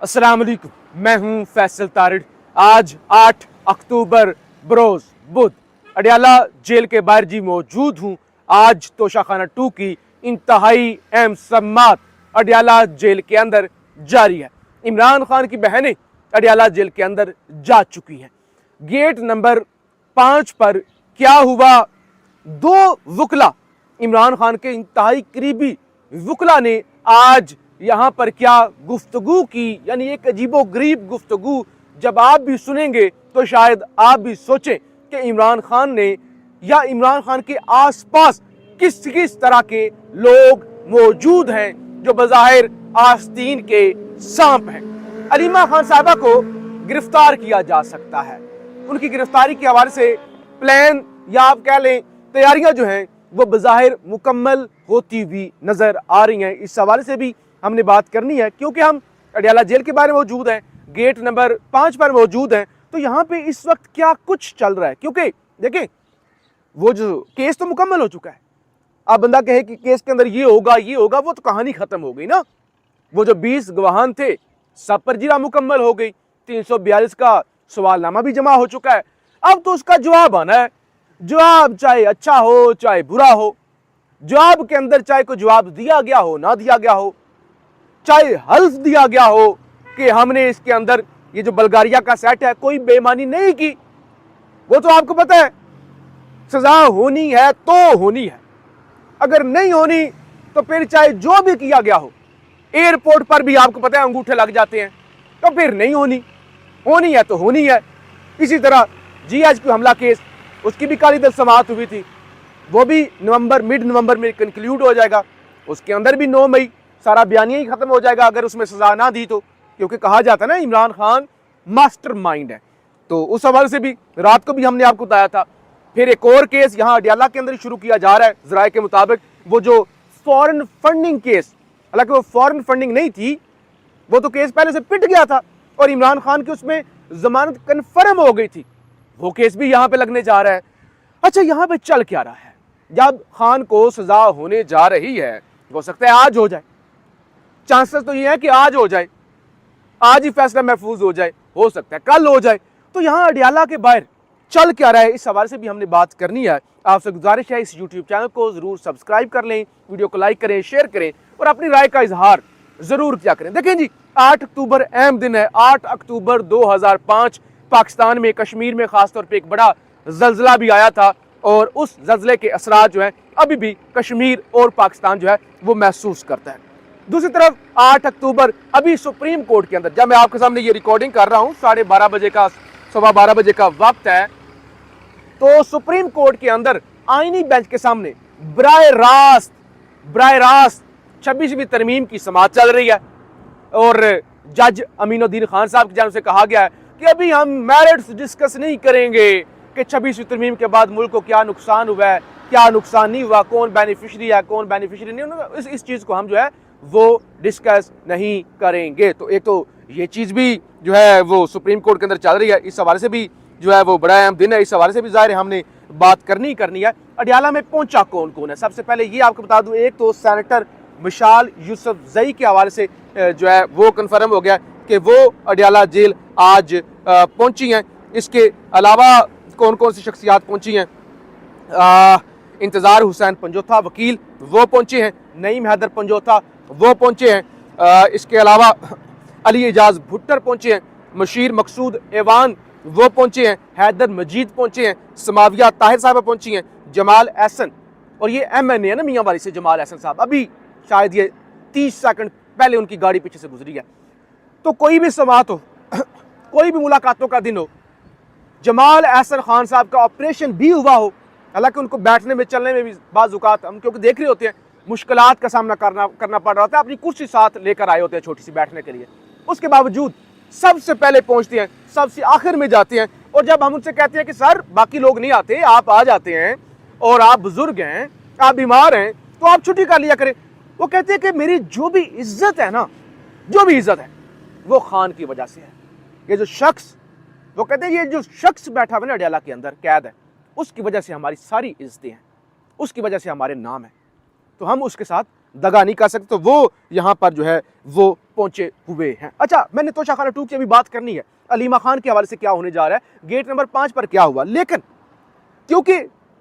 अस्सलाम वालेकुम, मैं हूं फैसल तारिड़। आज 8 अक्टूबर बरोज बुध अडियाला जेल के बाहर जी मौजूद हूं। आज तोशाखाना 2 की इंतहाई अहम समात अडियाला जेल के अंदर जारी है। इमरान खान की बहनें अडियाला जेल के अंदर जा चुकी हैं। गेट नंबर 5 पर क्या हुआ, दो वकला इमरान खान के इंतहाई करीबी वकला ने आज यहाँ पर क्या गुफ्तगू की, यानी एक अजीबो गरीब गुफ्तगू। जब आप भी सुनेंगे तो शायद आप भी सोचें कि इमरान खान ने या इमरान खान के आसपास किस किस तरह के लोग मौजूद हैं जो बज़ाहिर आस्तीन के सांप हैं। अलीमा खान साहबा को गिरफ्तार किया जा सकता है। उनकी गिरफ्तारी के हवाले से प्लान या आप कह लें तैयारियां जो हैं वो बज़ाहिर मुकम्मल होती हुई नजर आ रही हैं। इस हवाले से भी हमने बात करनी है, क्योंकि हम अडियाला जेल के बारे में मौजूद हैं, गेट नंबर 5 पर मौजूद हैं। तो यहाँ पे इस वक्त क्या कुछ चल रहा है, क्योंकि देखें वो जो केस तो मुकम्मल हो चुका है। अब बंदा कहे कि केस के अंदर ये होगा, वो तो कहानी खत्म हो गई ना। वो जो 20 गवाहान थे सब पर जिरा मुकम्मल हो गई, 342 का सवालनामा भी जमा हो चुका है। अब तो उसका जवाब आना है। जवाब चाहे अच्छा हो चाहे बुरा हो, जवाब के अंदर चाहे कोई जवाब दिया गया हो ना दिया गया हो, चाहे हल्फ दिया गया हो कि हमने इसके अंदर ये जो बल्गारिया का सेट है कोई बेईमानी नहीं की, वो तो आपको पता है सजा होनी है तो होनी है। अगर नहीं होनी तो फिर चाहे जो भी किया गया हो, एयरपोर्ट पर भी आपको पता है अंगूठे लग जाते हैं, तो फिर नहीं होनी, होनी है तो होनी है। इसी तरह GHQ हमला केस, उसकी भी काली दल समाअत हुई थी, वो भी मिड नवंबर में कंक्लूड हो जाएगा। उसके अंदर भी 9 मई सारा बयानिया ही खत्म हो जाएगा अगर उसमें सजा ना दी तो, क्योंकि कहा जाता है ना इमरान खान मास्टरमाइंड है। तो उस हवाले से भी रात को भी हमने आपको बताया था। फिर एक और केस यहाँ अडियाला के अंदर शुरू किया जा रहा है जराए के मुताबिक, वो जो फॉरेन फंडिंग केस, हालांकि वो फॉरेन फंडिंग नहीं थी, वो तो केस पहले से पिट गया था और इमरान खान की उसमें जमानत कन्फर्म हो गई थी, वो केस भी यहाँ पे लगने जा रहा है। अच्छा, यहाँ पे चल क्या रहा है? जब खान को सजा होने जा रही है, हो सकता है आज हो जाए, चांसेस तो ये है कि आज हो जाए, आज ही फैसला महफूज हो जाए, हो सकता है कल हो जाए। तो यहाँ अडियाला के बाहर चल क्या रहा है, इस हवाले से भी हमने बात करनी है। आपसे गुजारिश है इस YouTube चैनल को जरूर सब्सक्राइब कर लें, वीडियो को लाइक करें, शेयर करें और अपनी राय का इजहार जरूर किया करें। देखें जी, 8 अक्टूबर अहम दिन है। 8 अक्टूबर 2005 पाकिस्तान में कश्मीर में खासतौर पर एक बड़ा जल्जला भी आया था और उस जल्जले के असरात जो है अभी भी कश्मीर और पाकिस्तान जो है वो महसूस करता है। दूसरी तरफ 8 अक्टूबर अभी सुप्रीम कोर्ट के अंदर, जब मैं आपके सामने ये रिकॉर्डिंग कर रहा हूँ 12:30 बजे का, 12:15 बजे का वक्त है, तो सुप्रीम कोर्ट के अंदर आईनी बेंच के सामने बराह रास्त 26वीं तरमीम की समाअत चल रही है और जज अमीनुद्दीन खान साहब की जानिब से कहा गया है कि अभी हम मेरिट्स डिस्कस नहीं करेंगे कि 26वीं तरमीम के बाद मुल्क को क्या नुकसान हुआ है, क्या नुकसान नहीं हुआ, कौन बेनिफिशरी है, कौन बेनिफिशरी नहीं, इस चीज़ को हम जो है वो डिस्कस नहीं करेंगे। तो एक तो ये चीज़ भी जो है वो सुप्रीम कोर्ट के अंदर चल रही है। इस हवाले से भी जो है वो बड़ा अहम दिन है, इस हवाले से भी ज़ाहिर है हमने बात करनी है। अडियाला में पहुंचा कौन कौन है, सबसे पहले ये आपको बता दूं, एक तो सेनेटर मिशाल यूसुफजई के हवाले से जो है वो कन्फर्म हो गया कि वो अडियाला जेल आज पहुंची हैं। इसके अलावा कौन कौन सी शख्सियात पहुंची हैं, इंतज़ार हुसैन पंजोथा वकील वो पहुंचे हैं, नईम हैदर पंजोथा वो पहुंचे हैं, इसके अलावा अली एजाज भुट्टर पहुंचे हैं, मशीर मकसूद एवान वो पहुंचे हैं, हैदर मजीद पहुंचे हैं, समाविया ताहिर साहब पहुंची हैं, जमाल एहसन, और ये MNA है ना मियाँ वाली से जमाल एहसन साहब, अभी शायद ये 30 सेकंड पहले उनकी गाड़ी पीछे से गुजरी है। तो कोई भी समाअत हो कोई भी मुलाकातों का दिन हो, जमाल एहसन खान साहब का ऑपरेशन भी हुआ हो, हालांकि उनको बैठने में चलने में भी बाज़ औक़ात हम क्योंकि देख रहे होते हैं मुश्किलात का सामना करना पड़ रहा होता है, अपनी कुर्सी साथ लेकर आए होते हैं छोटी सी बैठने के लिए, उसके बावजूद सबसे पहले पहुंचते हैं, सबसे आखिर में जाते हैं। और जब हम उनसे कहते हैं कि सर बाकी लोग नहीं आते, आप आ जाते हैं और आप बुजुर्ग हैं, आप बीमार हैं, तो आप छुट्टी कर लिया करें, वो कहते हैं कि मेरी जो भी इज्जत है ना, जो भी इज्जत है वो खान की वजह से है। ये जो शख्स, वो कहते हैं ये जो शख्स बैठा हुआ ना अडियाला के अंदर कैद है, उसकी वजह से हमारी सारी इज्जतें हैं, उसकी वजह से हमारे नाम है, तो हम उसके साथ दगा नहीं कर सकते, तो वो यहाँ पर जो है वो पहुंचे हुए हैं। अच्छा, मैंने तोशा खाना 2 की अभी बात करनी है, अलीमा खान के हवाले से क्या होने जा रहा है, गेट नंबर 5 पर क्या हुआ। लेकिन क्योंकि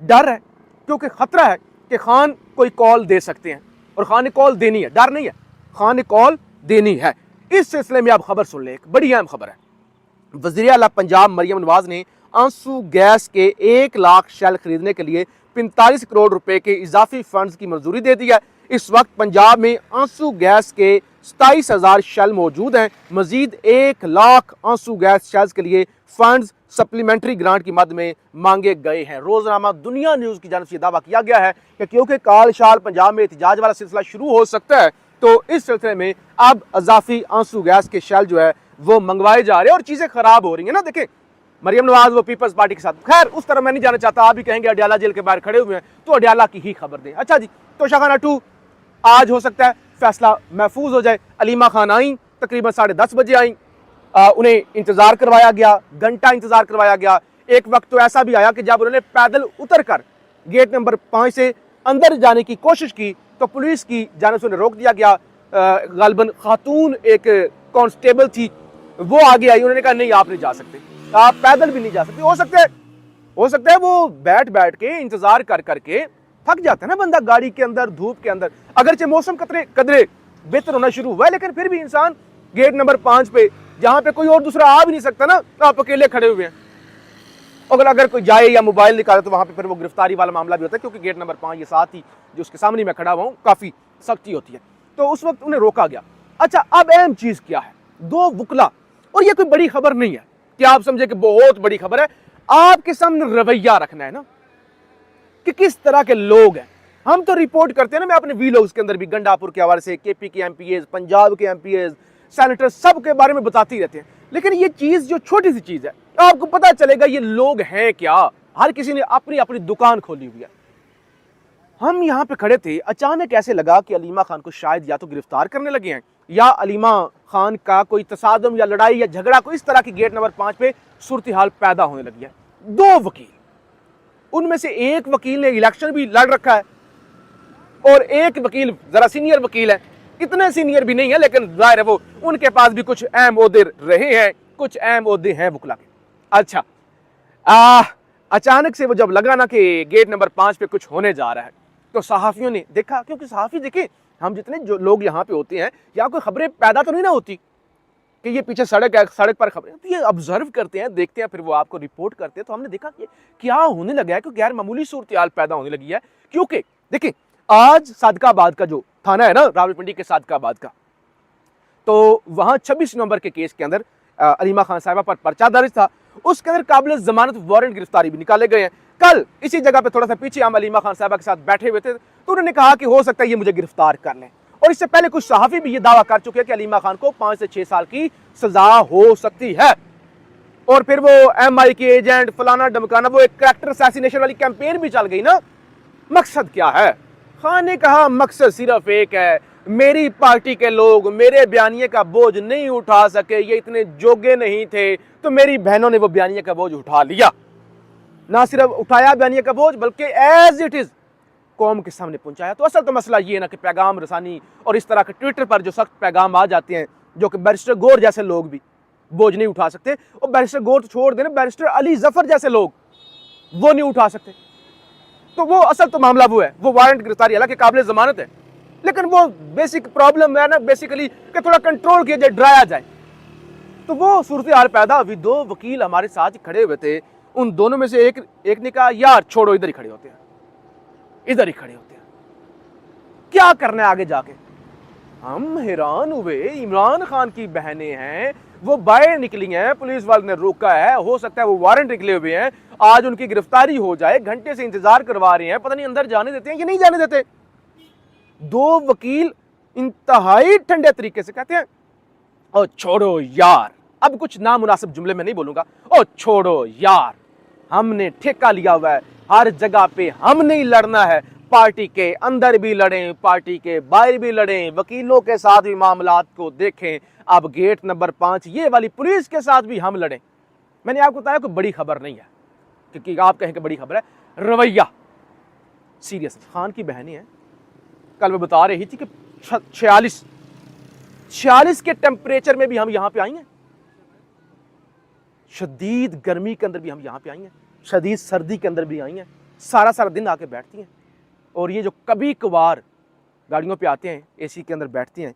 डर है, क्योंकि खतरा है कि खान कोई कॉल दे सकते हैं और खान ने कॉल देनी है, डर नहीं है, खान ने कॉल देनी है। इस सिलसिले में आप खबर सुन ले, एक बड़ी अहम खबर है। वज़ीर आला पंजाब मरियम नवाज ने आंसू गैस के 1 लाख शेल खरीदने के लिए 45 करोड़ रुपए के इजाफी फंड्स की मंजूरी दे दी है। इस वक्त पंजाब में आंसू गैस के 27,000 शेल मौजूद हैं। मजीद 1 लाख आंसू गैस शेल्स के लिए फंड्स सप्लीमेंट्री ग्रांट की मद में मांगे गए हैं। रोजनामा दुनिया न्यूज की जानब से दावा किया गया है कि क्योंकि काल शाल पंजाब में एहतजाज वाला सिलसिला शुरू हो सकता है, तो इस सिलसिले में अब इजाफी आंसू गैस के शेल जो है वो मंगवाए जा रहे हैं और चीजें खराब हो रही है ना। देखें, मरियम नवाज वो पीपल्स पार्टी के साथ, खैर उस तरह मैं नहीं जाना चाहता। आप भी कहेंगे अडयाला जेल के बाहर खड़े हुए हैं, तो अडयाला की ही खबर दें। अच्छा जी, तोशा खाना 2 आज हो सकता है फैसला महफूज हो जाए। अलीमा खान आई, तकरीबन 10:30 बजे आई, उन्हें इंतजार करवाया गया, घंटा इंतजार करवाया गया। एक वक्त तो ऐसा भी आया कि जब उन्होंने पैदल उतर कर गेट नंबर 5 से अंदर जाने की कोशिश की तो पुलिस की जानिब से उन्हें रोक दिया गया। गालबन खातून एक कांस्टेबल थी, वो आगे आई, उन्होंने कहा नहीं आप नहीं जा सकते, आप पैदल भी नहीं जा सकते। हो सकता है वो बैठ बैठ के इंतजार कर करके थक जाता है ना बंदा, गाड़ी के अंदर, धूप के अंदर। अगरचे मौसम कदरे बेहतर होना शुरू हुआ है, लेकिन फिर भी इंसान गेट नंबर 5 पे, जहां पे कोई और दूसरा आ भी नहीं सकता ना, आप अकेले खड़े हुए हैं। अगर कोई जाए या मोबाइल निकाले तो वहां पे फिर वो गिरफ्तारी वाला मामला भी होता है, क्योंकि गेट नंबर 5 ये साथ ही जो उसके सामने मैं खड़ा हुआ हूं, काफी सख्ती होती है। तो उस वक्त उन्हें रोका गया। अच्छा, अब अहम चीज क्या है, 2 वकला, और ये कोई बड़ी खबर नहीं है कि आप समझे कि बहुत बड़ी खबर है। आपके सामने रवैया रखना है ना कि किस तरह के लोग हैं। हम तो रिपोर्ट करते हैं ना, मैं अपने वीलॉग्स के अंदर भी गंडापुर के हवाले से, केपी के एमपीएस, पंजाब के एमपीएस, सेनेटर, सब के बारे में बताते ही रहते हैं। लेकिन ये चीज जो छोटी सी चीज है, आपको पता चलेगा ये लोग हैं क्या। हर किसी ने अपनी अपनी दुकान खोली हुई है। हम यहाँ पे खड़े थे, अचानक ऐसे लगा कि अलीमा खान को शायद या तो गिरफ्तार करने लगे हैं या अलीमा खान का कोई तसादम या लड़ाई या झगड़ा, कोई इस तरह की गेट नंबर 5 पे सूरत हाल पैदा होने लगी है। 2 वकील, उनमें से एक वकील ने इलेक्शन भी लड़ रखा है और एक वकील जरा सीनियर वकील है, इतने सीनियर भी नहीं है, लेकिन जाहिर है वो उनके पास भी कुछ अहम ओहदे रहे हैं, कुछ अहम ओहदे हैं वकला के। अच्छा, अचानक से वो जब लगा ना कि गेट नंबर 5 पे कुछ होने जा रहा है, तो सहाफियों ने देखा, क्योंकि सहाफी देखे, हम जितने जो लोग यहाँ पे होते हैं, यहाँ कोई खबरें पैदा तो नहीं ना होती कि ये पीछे सड़क है, सड़क पर खबरें, तो ये ऑब्जर्व करते हैं, देखते हैं, फिर वो आपको रिपोर्ट करते हैं। तो हमने देखा कि क्या होने लगा है, क्योंकि गैर मामूली सूरत हाल पैदा होने लगी है। क्योंकि देखिए, आज सादकाबाद का जो थाना है ना, रावलपिंडी के सादकाबाद का, तो वहां 26 नवंबर के केस के अंदर अलीमा खान साहिबा पर पर्चा दर्ज था। उसके अंदर काबिल जमानत वारंट गिरफ्तारी भी निकाले गए हैं। कल इसी जगह पे थोड़ा सा पीछे हम अलीमा खान साहिबा के साथ बैठे हुए थे, तो उन्होंने कहा कि हो सकता है ये मुझे गिरफ्तार कर लें। और इससे पहले कुछ सहाफी भी ये दावा कर चुके हैं कि अलीमा खान को 5 से 6 साल की सजा हो सकती है। और फिर वो MI के एजेंट, फलाना डमकाना, वो एक कैरेक्टर असैसिनेशन वाली कैंपेन भी चल गई ना। मकसद क्या है? खान ने कहा मकसद सिर्फ एक है, मेरी पार्टी के लोग मेरे बयानिए का बोझ नहीं उठा सके, ये इतने जोगे नहीं थे, तो मेरी बहनों ने वो बयानिए का बोझ उठा लिया। ना सिर्फ उठाया बयानिए का बोझ, बल्कि एज इट इज कौम के सामने पहुंचाया। तो असल तो मसला ये है ना कि पैगाम रसानी और इस तरह के ट्विटर पर जो सख्त पैगाम आ जाते हैं, जो कि बैरिस्टर गौर जैसे लोग भी बोझ नहीं उठा सकते, और बैरिस्टर गौर तो छोड़ देना, बैरिस्टर अली जफर जैसे लोग वो नहीं उठा सकते। तो वो असल तो मामला वो है, वो वारंट गिरफ्तारी हालांकि काबिल जमानत है, लेकिन वो बेसिक प्रॉब्लम है ना बेसिकली कि थोड़ा कंट्रोल किया जाए, डराया जाए। तो वो सूरत हाल पैदा हुई। 2 वकील हमारे साथ ही खड़े हुए थे, उन दोनों में से एक ने कहा यार छोड़ो, इधर ही खड़े होते हैं, इधर ही खड़े होते हैं, क्या करना है आगे जाके। हम हैरान हुए, इमरान खान की बहनें हैं, वो बाहर निकली हैं, पुलिस वाले ने रोका है, हो सकता है वो वारंट निकले हुए हैं, आज उनकी गिरफ्तारी हो जाए, घंटे से इंतजार करवा रहे हैं, पता नहीं अंदर जाने देते हैं कि नहीं जाने देते। 2 वकील इंतहाई ठंडे तरीके से कहते हैं ओ छोड़ो यार, अब कुछ नामुनासिब जुमले में नहीं बोलूंगा, ओ छोड़ो यार, हमने ठेका लिया हुआ है, हर जगह पे हमने ही लड़ना है, पार्टी के अंदर भी लड़ें, पार्टी के बाहर भी लड़ें, वकीलों के साथ भी मामलात को देखें, अब गेट नंबर 5 ये वाली पुलिस के साथ भी हम लड़ें। मैंने आपको बताया कोई बड़ी खबर नहीं है, क्योंकि आप कहें कि बड़ी खबर है, रवैया सीरियस। खान की बहनें हैं, कल मैं बता रही थी कि 46 के टेम्परेचर में भी हम यहाँ पे आई हैं, शदीद गर्मी के अंदर भी हम यहाँ पे आई हैं, शदीद सर्दी के अंदर भी आई हैं, सारा सारा दिन आके बैठती हैं। और ये जो कभी कभार गाड़ियों पे आते हैं, एसी के अंदर बैठते हैं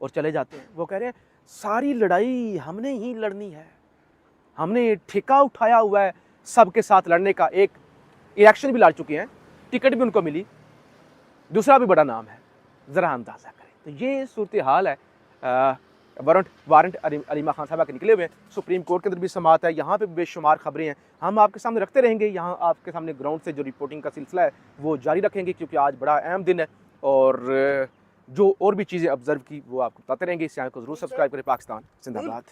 और चले जाते हैं, वो कह रहे हैं सारी लड़ाई हमने ही लड़नी है, हमने ठेका उठाया हुआ है सबके साथ लड़ने का। एक इलेक्शन भी लड़ चुके हैं, टिकट भी उनको मिली, दूसरा भी बड़ा नाम है, ज़रा अंदाज़ा करें। तो ये सूरत हाल है। वारंट अलीमा खान साहबा के निकले हुए हैं, सुप्रीम कोर्ट के अंदर भी समात है, यहाँ पे बेशुमार खबरें हैं, हम आपके सामने रखते रहेंगे। यहाँ आपके सामने ग्राउंड से जो रिपोर्टिंग का सिलसिला है वो जारी रखेंगे, क्योंकि आज बड़ा अहम दिन है और जो और भी चीज़ें ऑब्जर्व की वो आपको बताते रहेंगे। इस चैनल को ज़रूर सब्सक्राइब करें। पाकिस्तान जिंदाबाद।